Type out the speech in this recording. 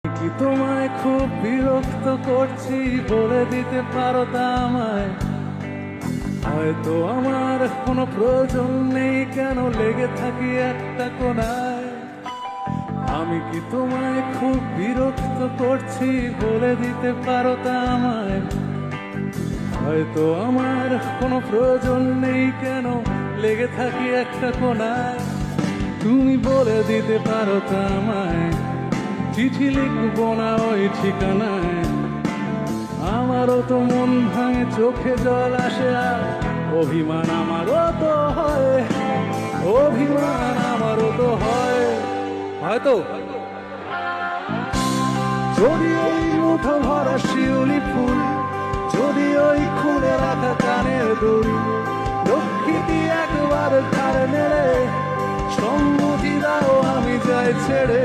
কি তোমায় খুব বিরক্ত করছি, বলে দিতে পারো তা আমায়? হয়তো আমার কোনো প্রয়োজন নেই, কেন লেগে থাকি একটা কোনায়? আমি কি তোমায় খুব বিরক্ত করছি, বলে দিতে পারো তা আমায়? হয়তো আমার কোনো প্রয়োজন নেই, কেন লেগে থাকি একটা কোনায়? তুমি বলে দিতে পারো তা আমায়, চিঠি লিখবো না ওই ঠিকানায়। আমারও তো মন ভাঙে, চোখে জল আসে, আর অভিমান আমারও তো হয়, অভিমান আমারও তো হয়। হয়তো যদি ওই মুঠো ভরা শিউলি ফুল, যদি ওই খুলে রাখা কানের দুল, লক্ষ্মীটি একবার ঘাড় নেড়ে সম্মতি দাও, আমি যাই ছেড়ে।